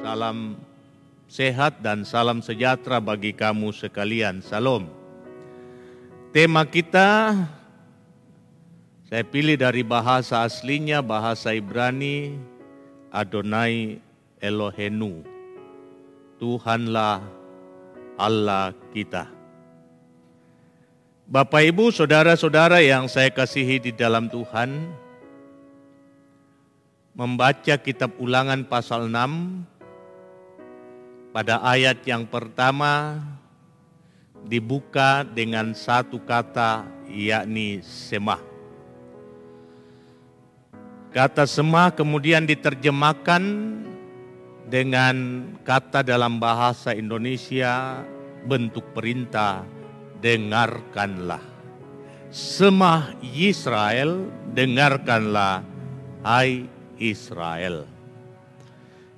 Salam sehat dan salam sejahtera bagi kamu sekalian. Salam. Tema kita saya pilih dari bahasa aslinya, bahasa Ibrani, Adonai Elohenu. Tuhanlah Allah kita. Bapak, Ibu, saudara-saudara yang saya kasihi di dalam Tuhan, membaca kitab Ulangan pasal 6, pada ayat yang pertama dibuka dengan satu kata, yakni semah. Kata semah kemudian diterjemahkan dengan kata dalam bahasa Indonesia bentuk perintah, dengarkanlah. Semah Yisrael, dengarkanlah hai Israel.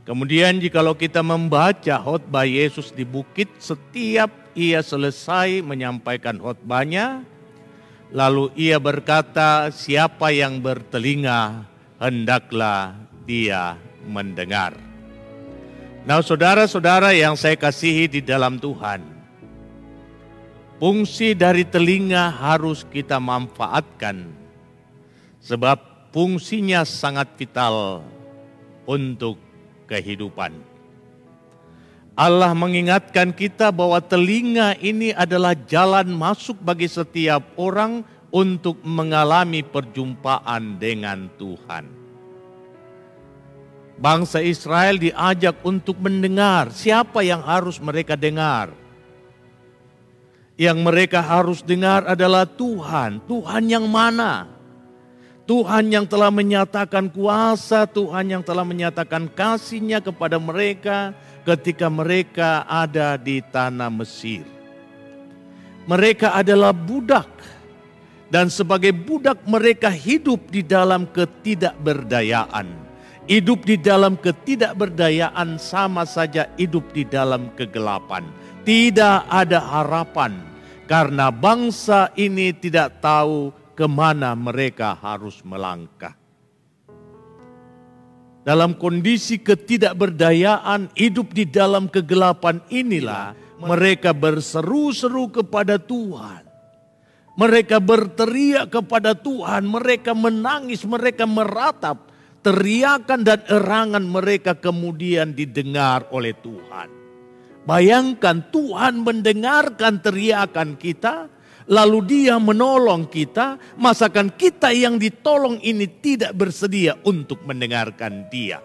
Kemudian jikalau kita membaca khotbah Yesus di bukit, setiap ia selesai menyampaikan khotbahnya, lalu ia berkata, siapa yang bertelinga, hendaklah dia mendengar. Nah, saudara-saudara yang saya kasihi di dalam Tuhan, fungsi dari telinga harus kita manfaatkan, sebab fungsinya sangat vital untuk kehidupan. Allah mengingatkan kita bahwa telinga ini adalah jalan masuk bagi setiap orang untuk mengalami perjumpaan dengan Tuhan. Bangsa Israel diajak untuk mendengar. Siapa yang harus mereka dengar? Yang mereka harus dengar adalah Tuhan. Tuhan yang mana? Tuhan yang telah menyatakan kuasa, Tuhan yang telah menyatakan kasih-Nya kepada mereka ketika mereka ada di tanah Mesir. Mereka adalah budak. Dan sebagai budak mereka hidup di dalam ketidakberdayaan. Hidup di dalam ketidakberdayaan sama saja hidup di dalam kegelapan. Tidak ada harapan karena bangsa ini tidak tahu kemana mereka harus melangkah. Dalam kondisi ketidakberdayaan, hidup di dalam kegelapan inilah mereka berseru-seru kepada Tuhan. Mereka berteriak kepada Tuhan, mereka menangis, mereka meratap. Teriakan dan erangan mereka kemudian didengar oleh Tuhan. Bayangkan Tuhan mendengarkan teriakan kita, lalu Dia menolong kita, masakan kita yang ditolong ini tidak bersedia untuk mendengarkan Dia.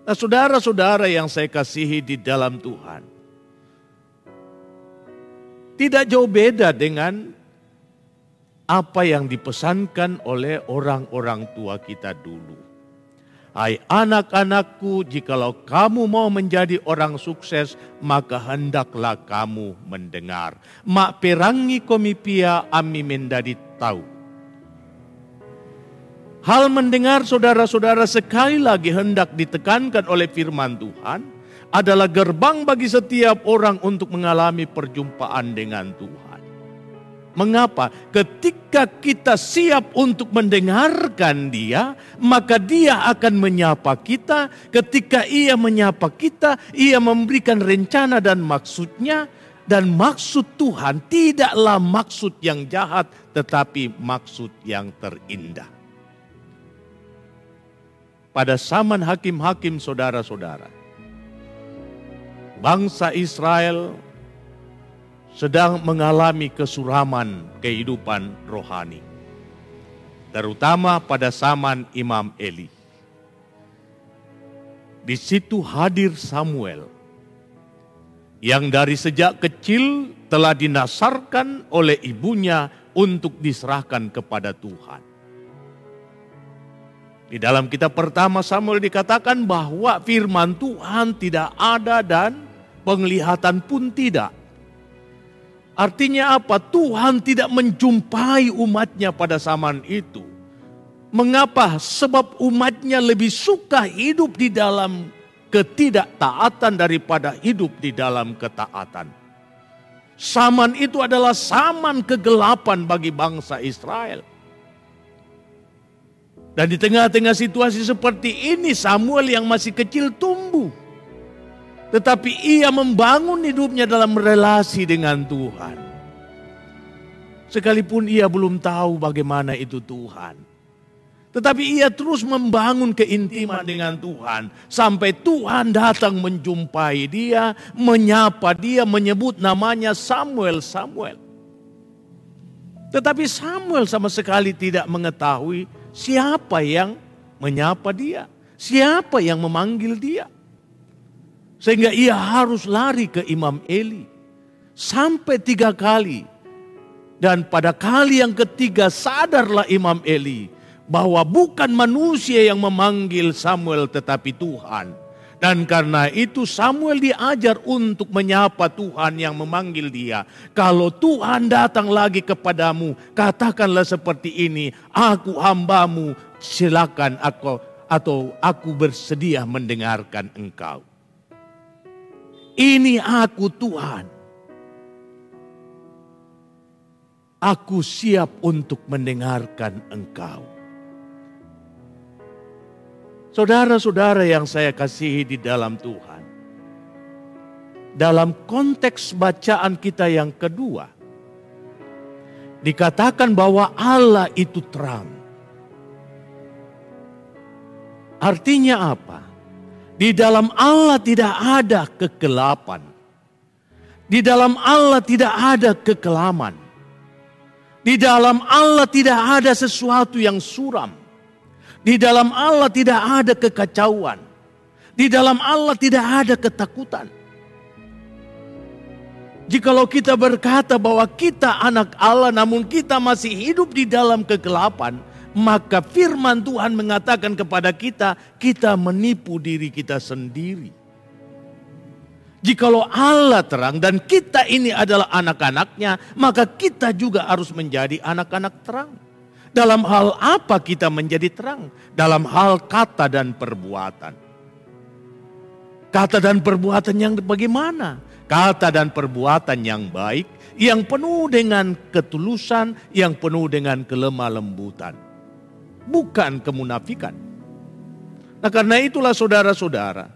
Nah, saudara-saudara yang saya kasihi di dalam Tuhan, tidak jauh beda dengan apa yang dipesankan oleh orang-orang tua kita dulu. Hai anak-anakku, jikalau kamu mau menjadi orang sukses, maka hendaklah kamu mendengar. Mak perangi komipia ami mendadi tahu. Hal mendengar, saudara-saudara, sekali lagi hendak ditekankan oleh firman Tuhan, adalah gerbang bagi setiap orang untuk mengalami perjumpaan dengan Tuhan. Mengapa? Ketika kita siap untuk mendengarkan Dia, maka Dia akan menyapa kita. Ketika Ia menyapa kita, Ia memberikan rencana dan maksud-Nya. Dan maksud Tuhan tidaklah maksud yang jahat, tetapi maksud yang terindah. Pada zaman hakim-hakim, saudara-saudara, bangsa Israel sedang mengalami kesuraman kehidupan rohani. Terutama pada zaman Imam Eli. Di situ hadir Samuel yang dari sejak kecil telah dinasarkan oleh ibunya untuk diserahkan kepada Tuhan. Di dalam kitab pertama Samuel dikatakan bahwa firman Tuhan tidak ada dan penglihatan pun tidak. Artinya apa? Tuhan tidak menjumpai umatnya pada zaman itu. Mengapa? Sebab umatnya lebih suka hidup di dalam ketidaktaatan daripada hidup di dalam ketaatan. Zaman itu adalah zaman kegelapan bagi bangsa Israel. Dan di tengah-tengah situasi seperti ini Samuel yang masih kecil tumbuh. Tetapi ia membangun hidupnya dalam relasi dengan Tuhan. Sekalipun ia belum tahu bagaimana itu Tuhan. Tetapi ia terus membangun keintiman dengan Tuhan. Sampai Tuhan datang menjumpai dia, menyapa dia, menyebut namanya Samuel, Samuel. Tetapi Samuel sama sekali tidak mengetahui siapa yang menyapa dia, siapa yang memanggil dia. Sehingga ia harus lari ke Imam Eli sampai 3 kali. Dan pada kali yang ketiga sadarlah Imam Eli bahwa bukan manusia yang memanggil Samuel tetapi Tuhan. Dan karena itu Samuel diajar untuk menyapa Tuhan yang memanggil dia. Kalau Tuhan datang lagi kepadamu, katakanlah seperti ini, aku hambamu, silakan aku bersedia mendengarkan engkau. Ini aku Tuhan. Aku siap untuk mendengarkan engkau. Saudara-saudara yang saya kasihi di dalam Tuhan. Dalam konteks bacaan kita yang kedua. Dikatakan bahwa Allah itu terang. Artinya apa? Di dalam Allah tidak ada kegelapan. Di dalam Allah tidak ada kekelaman. Di dalam Allah tidak ada sesuatu yang suram. Di dalam Allah tidak ada kekacauan. Di dalam Allah tidak ada ketakutan. Jikalau kita berkata bahwa kita anak Allah namun kita masih hidup di dalam kegelapan, maka firman Tuhan mengatakan kepada kita, kita menipu diri kita sendiri. Jikalau Allah terang dan kita ini adalah anak-anaknya, maka kita juga harus menjadi anak-anak terang. Dalam hal apa kita menjadi terang? Dalam hal kata dan perbuatan. Kata dan perbuatan yang bagaimana? Kata dan perbuatan yang baik, yang penuh dengan ketulusan, yang penuh dengan kelemah lembutan. Bukan kemunafikan. Nah karena itulah saudara-saudara,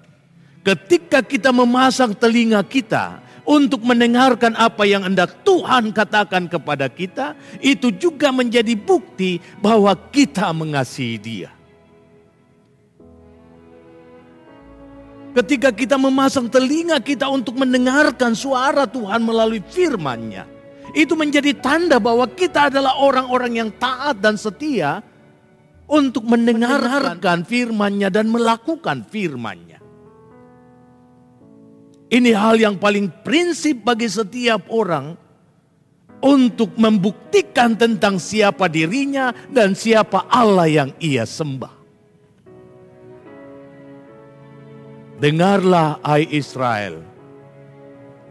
ketika kita memasang telinga kita untuk mendengarkan apa yang hendak Tuhan katakan kepada kita, itu juga menjadi bukti bahwa kita mengasihi Dia. Ketika kita memasang telinga kita untuk mendengarkan suara Tuhan melalui firman-Nya, itu menjadi tanda bahwa kita adalah orang-orang yang taat dan setia untuk mendengarkan firman-Nya dan melakukan firman-Nya. Ini hal yang paling prinsip bagi setiap orang untuk membuktikan tentang siapa dirinya dan siapa Allah yang ia sembah. Dengarlah hai Israel,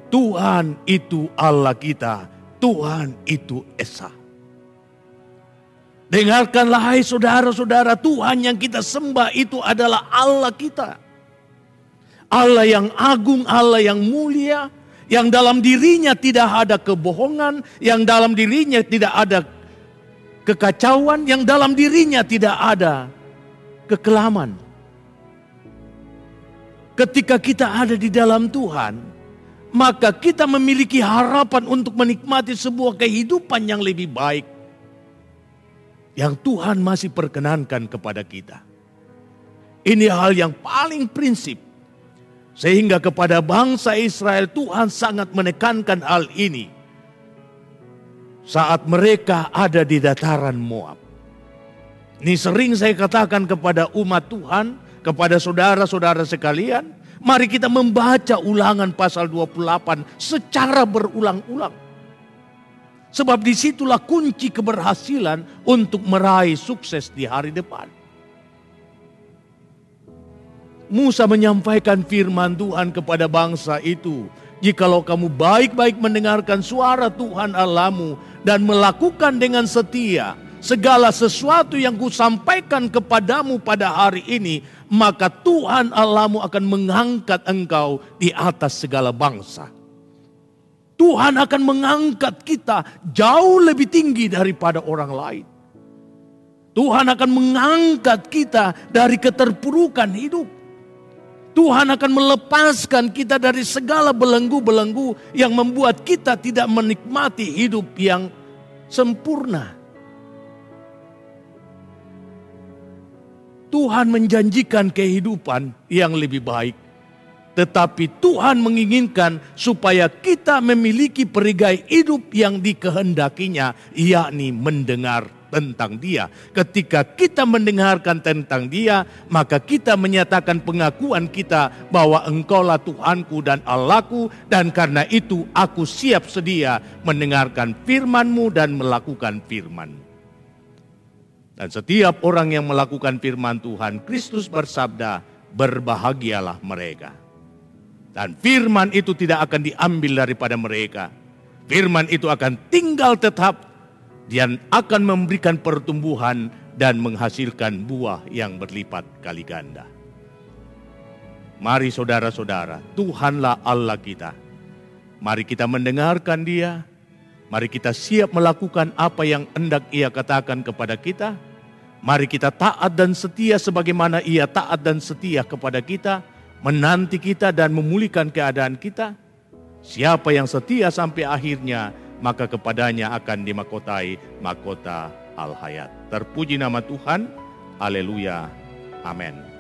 Tuhan itu Allah kita, Tuhan itu Esa. Dengarkanlah hai saudara-saudara, Tuhan yang kita sembah itu adalah Allah kita. Allah yang agung, Allah yang mulia, yang dalam dirinya tidak ada kebohongan, yang dalam dirinya tidak ada kekacauan, yang dalam dirinya tidak ada kekelaman. Ketika kita ada di dalam Tuhan, maka kita memiliki harapan untuk menikmati sebuah kehidupan yang lebih baik, yang Tuhan masih perkenankan kepada kita. Ini hal yang paling prinsip. Sehingga kepada bangsa Israel Tuhan sangat menekankan hal ini. Saat mereka ada di dataran Moab. Ini sering saya katakan kepada umat Tuhan, kepada saudara-saudara sekalian. Mari kita membaca Ulangan pasal 28 secara berulang-ulang. Sebab disitulah kunci keberhasilan untuk meraih sukses di hari depan. Musa menyampaikan firman Tuhan kepada bangsa itu. Jikalau kamu baik-baik mendengarkan suara Tuhan Allahmu dan melakukan dengan setia segala sesuatu yang kusampaikan kepadamu pada hari ini, maka Tuhan Allahmu akan mengangkat engkau di atas segala bangsa. Tuhan akan mengangkat kita jauh lebih tinggi daripada orang lain. Tuhan akan mengangkat kita dari keterpurukan hidup. Tuhan akan melepaskan kita dari segala belenggu-belenggu yang membuat kita tidak menikmati hidup yang sempurna. Tuhan menjanjikan kehidupan yang lebih baik. Tetapi Tuhan menginginkan supaya kita memiliki perigai hidup yang dikehendakinya, yakni mendengar tentang Dia. Ketika kita mendengarkan tentang Dia, maka kita menyatakan pengakuan kita bahwa Engkaulah Tuhanku dan Allahku, dan karena itu aku siap sedia mendengarkan firman-Mu dan melakukan firman. Dan setiap orang yang melakukan firman Tuhan, Kristus bersabda, berbahagialah mereka. Dan firman itu tidak akan diambil daripada mereka. Firman itu akan tinggal tetap dan akan memberikan pertumbuhan dan menghasilkan buah yang berlipat kali ganda. Mari saudara-saudara, Tuhanlah Allah kita. Mari kita mendengarkan Dia. Mari kita siap melakukan apa yang hendak Ia katakan kepada kita. Mari kita taat dan setia sebagaimana Ia taat dan setia kepada kita. Menanti kita dan memulihkan keadaan kita. Siapa yang setia sampai akhirnya, maka kepadanya akan dimakotai mahkota al-hayat. Terpuji nama Tuhan. Haleluya. Amin.